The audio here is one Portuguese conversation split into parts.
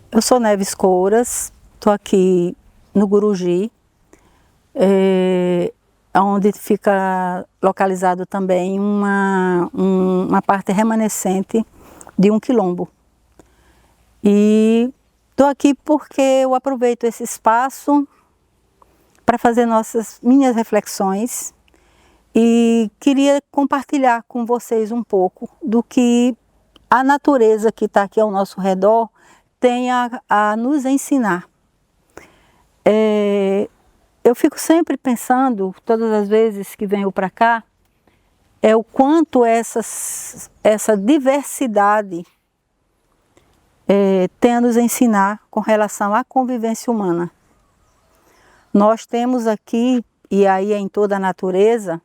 Eu sou Neves Couras, estou aqui no Guruji, onde fica localizado também uma parte remanescente de um quilombo. E estou aqui porque eu aproveito esse espaço para fazer minhas reflexões e queria compartilhar com vocês um pouco do que a natureza que está aqui ao nosso redor tem a nos ensinar. Eu fico sempre pensando, todas as vezes que venho para cá, o quanto essa diversidade tem a nos ensinar com relação à convivência humana. Nós temos aqui, e aí é em toda a natureza,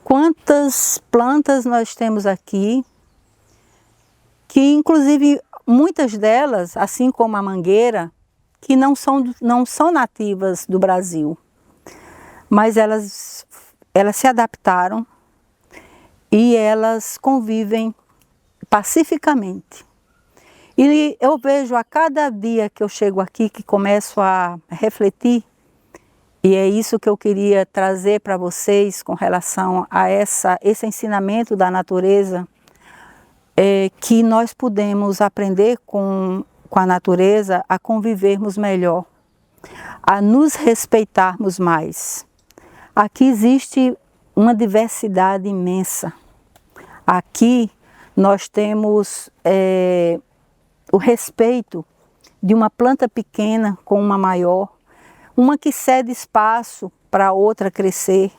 quantas plantas nós temos aqui, que inclusive muitas delas, assim como a mangueira, que não são nativas do Brasil, mas elas se adaptaram e elas convivem pacificamente. E eu vejo a cada dia que eu chego aqui, que começo a refletir, e é isso que eu queria trazer para vocês com relação a esse ensinamento da natureza, que nós podemos aprender com a natureza a convivermos melhor, a nos respeitarmos mais. Aqui existe uma diversidade imensa. Aqui nós temos o respeito de uma planta pequena com uma maior, uma que cede espaço para a outra crescer.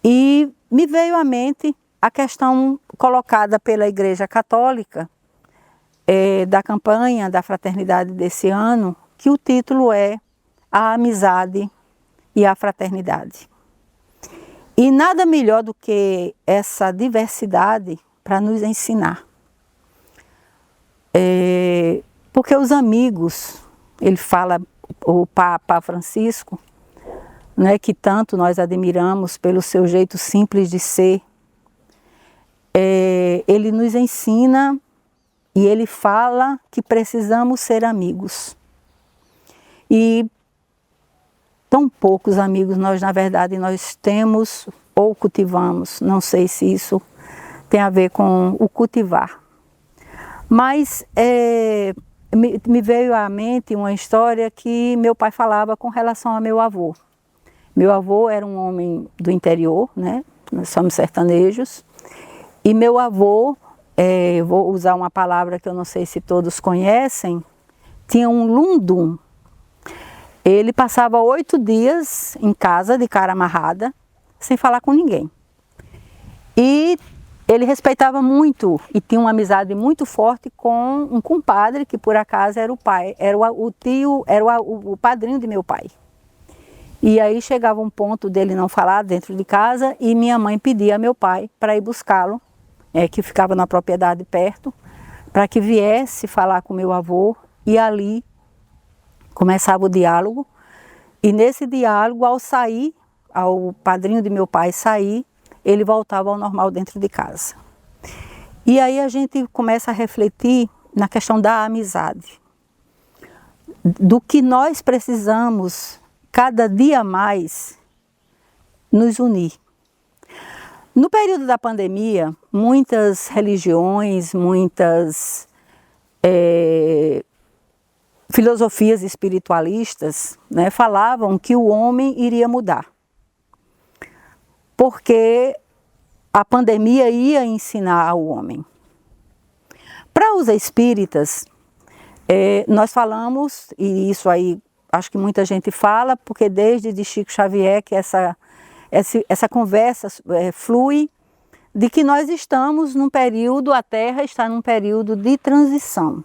E me veio à mente a questão colocada pela Igreja Católica, da campanha da fraternidade desse ano, que o título é A Amizade e a Fraternidade. E nada melhor do que essa diversidade para nos ensinar. Porque os amigos, ele fala, o Papa Francisco, né, que tanto nós admiramos pelo seu jeito simples de ser, ele nos ensina e ele fala que precisamos ser amigos. E tão poucos amigos nós, na verdade, nós temos ou cultivamos. Não sei se isso tem a ver com o cultivar. Mas me veio à mente uma história que meu pai falava com relação a meu avô. Meu avô era um homem do interior, né? Nós somos sertanejos. E meu avô, vou usar uma palavra que eu não sei se todos conhecem, tinha um lundum. Ele passava 8 dias em casa de cara amarrada, sem falar com ninguém. E ele respeitava muito e tinha uma amizade muito forte com um compadre que por acaso era o pai, era o padrinho de meu pai. E aí chegava um ponto dele não falar dentro de casa e minha mãe pedia a meu pai para ir buscá-lo, que ficava na propriedade perto, para que viesse falar com meu avô, e ali começava o diálogo. E nesse diálogo, ao padrinho de meu pai sair, ele voltava ao normal dentro de casa. E aí a gente começa a refletir na questão da amizade, do que nós precisamos cada dia mais nos unir. No período da pandemia, muitas religiões, muitas filosofias espiritualistas, né, falavam que o homem iria mudar. Porque a pandemia ia ensinar ao homem. Para os espíritas, nós falamos, e isso aí acho que muita gente fala, porque desde de Chico Xavier que essa conversa flui, de que nós estamos num período, a Terra está num período de transição,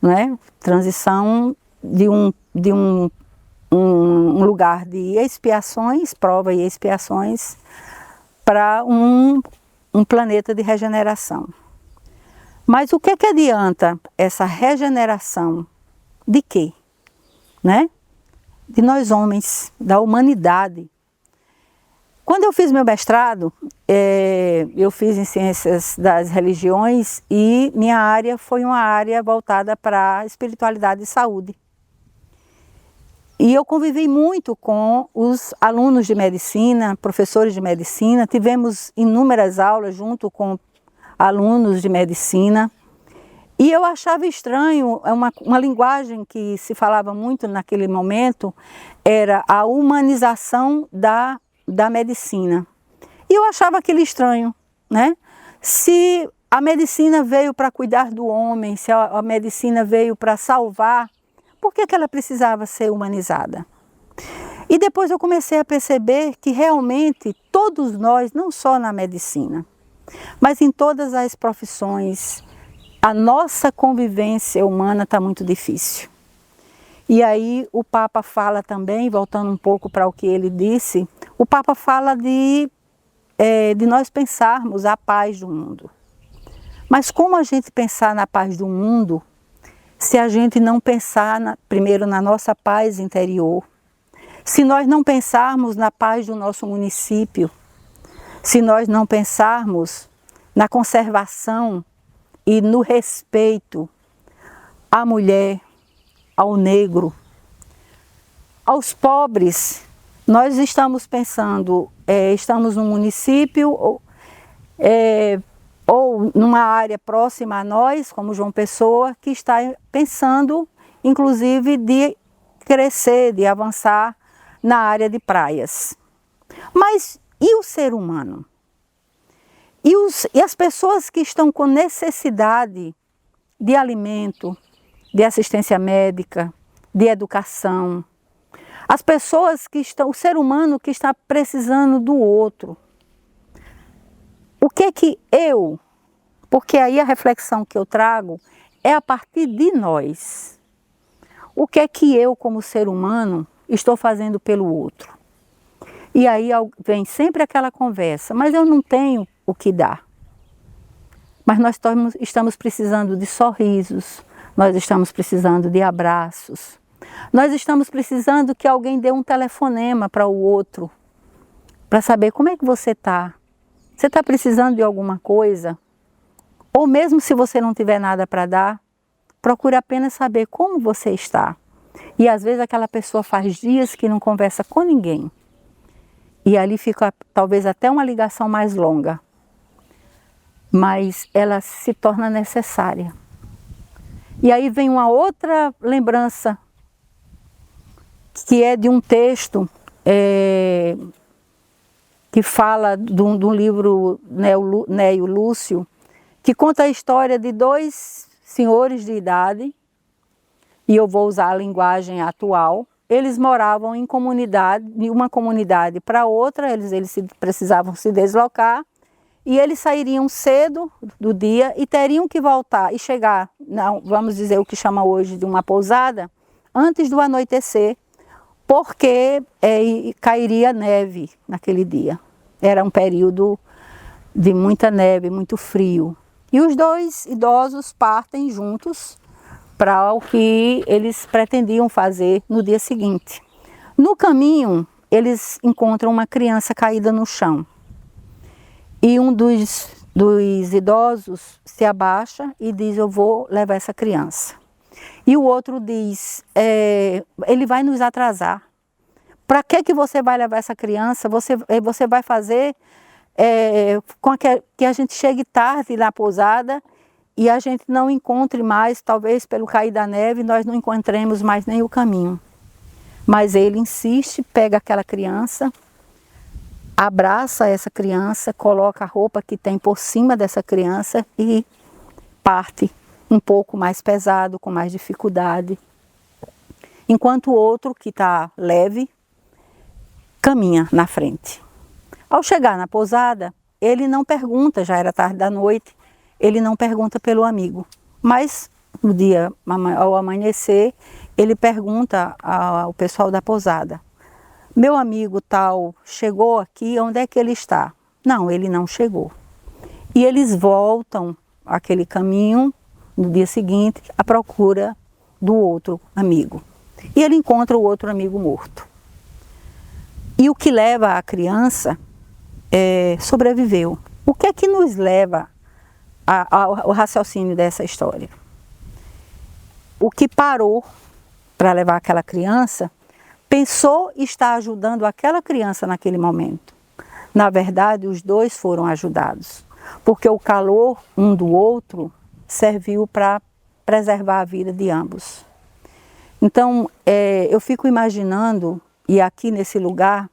né? Transição de um lugar de expiações, prova e expiações, para um planeta de regeneração. Mas o que adianta essa regeneração? De quê? Né? De nós homens, da humanidade. Quando eu fiz meu mestrado, eu fiz em Ciências das Religiões e minha área foi uma área voltada para espiritualidade e saúde. E eu convivi muito com os alunos de medicina, professores de medicina, tivemos inúmeras aulas junto com alunos de medicina. E eu achava estranho, uma linguagem que se falava muito naquele momento, era a humanização da medicina. E eu achava aquilo estranho, né? Se a medicina veio para cuidar do homem, se a medicina veio para salvar, por que ela precisava ser humanizada? E depois eu comecei a perceber que realmente todos nós, não só na medicina, mas em todas as profissões, a nossa convivência humana está muito difícil. E aí o Papa fala também, voltando um pouco para o que ele disse, o Papa fala de nós pensarmos a paz do mundo. Mas como a gente pensar na paz do mundo, se a gente não pensar primeiro na nossa paz interior, se nós não pensarmos na paz do nosso município, se nós não pensarmos na conservação e no respeito à mulher, ao negro, aos pobres, nós estamos pensando, estamos num município ou numa área próxima a nós, como João Pessoa, que está pensando, inclusive, de crescer, de avançar na área de praias. Mas e o ser humano? E as pessoas que estão com necessidade de alimento, de assistência médica, de educação, as pessoas que estão, o ser humano que está precisando do outro. O que porque aí a reflexão que eu trago é a partir de nós. O que eu, como ser humano, estou fazendo pelo outro? E aí vem sempre aquela conversa, mas eu não tenho o que dar. Mas nós estamos precisando de sorrisos, nós estamos precisando de abraços, nós estamos precisando que alguém dê um telefonema para o outro, para saber como é que você está. Você está precisando de alguma coisa? Ou mesmo se você não tiver nada para dar, procure apenas saber como você está. E às vezes aquela pessoa faz dias que não conversa com ninguém. E ali fica talvez até uma ligação mais longa. Mas ela se torna necessária. E aí vem uma outra lembrança, que é de um texto que fala de um livro Neio Lúcio, que conta a história de dois senhores de idade, e eu vou usar a linguagem atual. Eles moravam em comunidade, de uma comunidade para outra, eles precisavam se deslocar, e eles sairiam cedo do dia e teriam que voltar e chegar, vamos dizer o que chama hoje de uma pousada, antes do anoitecer, porque cairia neve naquele dia. Era um período de muita neve, muito frio. E os dois idosos partem juntos para o que eles pretendiam fazer no dia seguinte. No caminho, eles encontram uma criança caída no chão. E um dos idosos se abaixa e diz: eu vou levar essa criança. E o outro diz: ele vai nos atrasar. Para que você vai levar essa criança? Você vai fazer com que a gente chegue tarde na pousada e a gente não encontre mais, talvez pelo cair da neve, nós não encontremos mais nem o caminho. Mas ele insiste, pega aquela criança, abraça essa criança, coloca a roupa que tem por cima dessa criança e parte um pouco mais pesado, com mais dificuldade. Enquanto o outro, que está leve, caminha na frente. Ao chegar na pousada, ele não pergunta, já era tarde da noite, ele não pergunta pelo amigo. Mas no dia, ao amanhecer, ele pergunta ao pessoal da pousada: meu amigo tal chegou aqui, onde é que ele está? Não, ele não chegou. E eles voltam aquele caminho no dia seguinte à procura do outro amigo. E ele encontra o outro amigo morto. E o que leva a criança sobreviveu. O que é que nos leva ao raciocínio dessa história? O que parou para levar aquela criança, pensou estar ajudando aquela criança naquele momento. Na verdade, os dois foram ajudados, porque o calor um do outro serviu para preservar a vida de ambos. Então, eu fico imaginando, e aqui nesse lugar,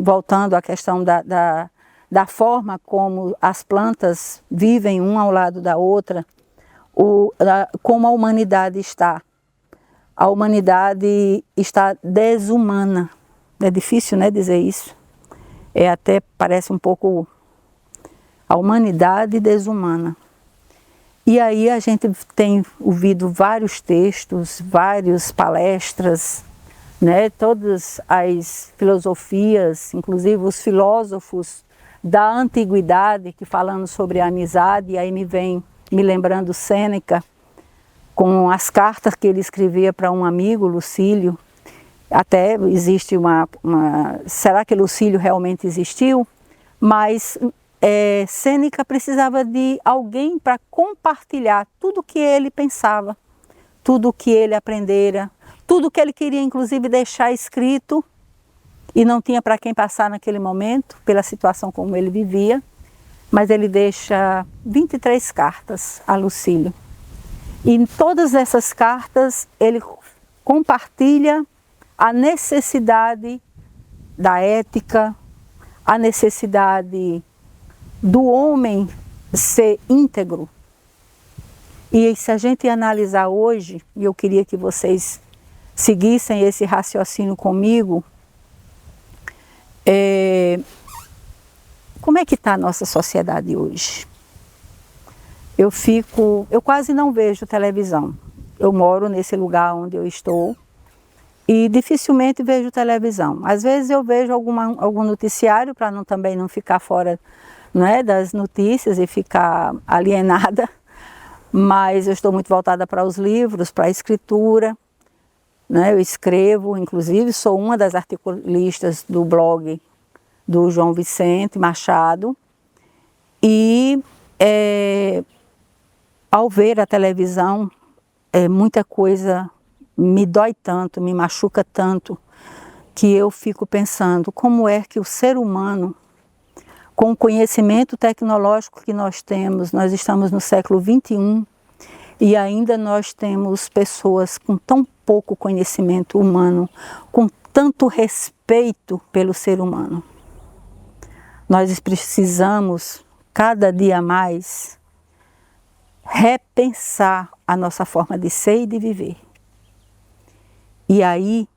voltando à questão da forma como as plantas vivem uma ao lado da outra, como a humanidade está. A humanidade está desumana. É difícil, né, dizer isso. Até parece um pouco a humanidade desumana. E aí a gente tem ouvido vários textos, várias palestras, né, todas as filosofias, inclusive os filósofos da antiguidade, que falando sobre a amizade, e aí me vem me lembrando Sêneca, com as cartas que ele escrevia para um amigo, Lucílio. Até existe será que Lucílio realmente existiu? Mas Sêneca precisava de alguém para compartilhar tudo o que ele pensava, tudo o que ele aprendera, tudo o que ele queria inclusive deixar escrito e não tinha para quem passar naquele momento, pela situação como ele vivia, mas ele deixa 23 cartas a Lucílio. E em todas essas cartas ele compartilha a necessidade da ética, a necessidade do homem ser íntegro. E se a gente analisar hoje, e eu queria que vocês seguissem esse raciocínio comigo, como é que está a nossa sociedade hoje? Eu quase não vejo televisão. Eu moro nesse lugar onde eu estou e dificilmente vejo televisão. Às vezes eu vejo algum noticiário para também não ficar fora, não é, das notícias e ficar alienada, mas eu estou muito voltada para os livros, para a escritura, né? Eu escrevo, inclusive sou uma das articulistas do blog do João Vicente Machado e ao ver a televisão, muita coisa me dói tanto, me machuca tanto, que eu fico pensando como é que o ser humano, com o conhecimento tecnológico que nós temos, nós estamos no século XXI e ainda nós temos pessoas com tão pouco conhecimento humano, com tanto respeito pelo ser humano. Nós precisamos, cada dia mais, repensar a nossa forma de ser e de viver. E aí,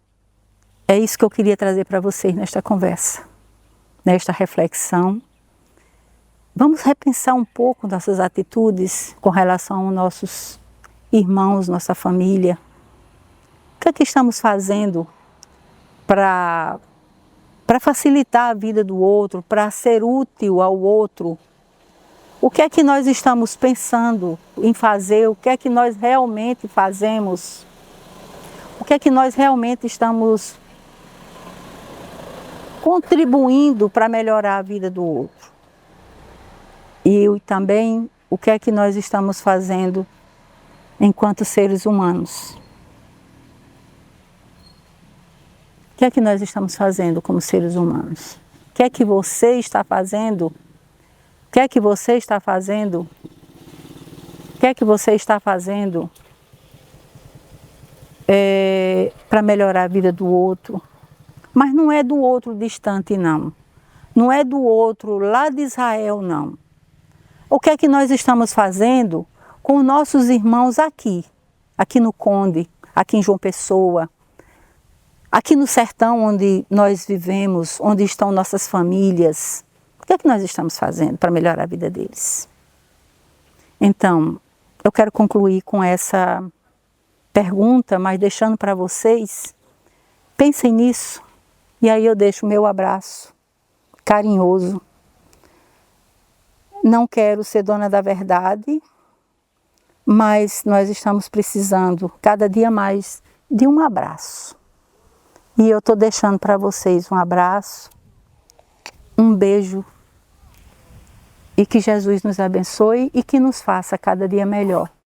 é isso que eu queria trazer para vocês nesta conversa, nesta reflexão. Vamos repensar um pouco nossas atitudes com relação aos nossos irmãos, nossa família. O que é que estamos fazendo para facilitar a vida do outro, para ser útil ao outro? O que é que nós estamos pensando em fazer? O que é que nós realmente fazemos? O que é que nós realmente estamos contribuindo para melhorar a vida do outro? E também o que é que nós estamos fazendo enquanto seres humanos? O que é que nós estamos fazendo como seres humanos? O que é que você está fazendo? O que é que você está fazendo? O que é que você está fazendo para melhorar a vida do outro? Mas não é do outro distante, não. Não é do outro lá de Israel, não. O que é que nós estamos fazendo com os nossos irmãos aqui no Conde, aqui em João Pessoa, aqui no sertão onde nós vivemos, onde estão nossas famílias? O que é que nós estamos fazendo para melhorar a vida deles? Então, eu quero concluir com essa pergunta, mas deixando para vocês, pensem nisso, e aí eu deixo o meu abraço carinhoso. Não quero ser dona da verdade, mas nós estamos precisando cada dia mais de um abraço. E eu estou deixando para vocês um abraço Um beijo e que Jesus nos abençoe e que nos faça cada dia melhor.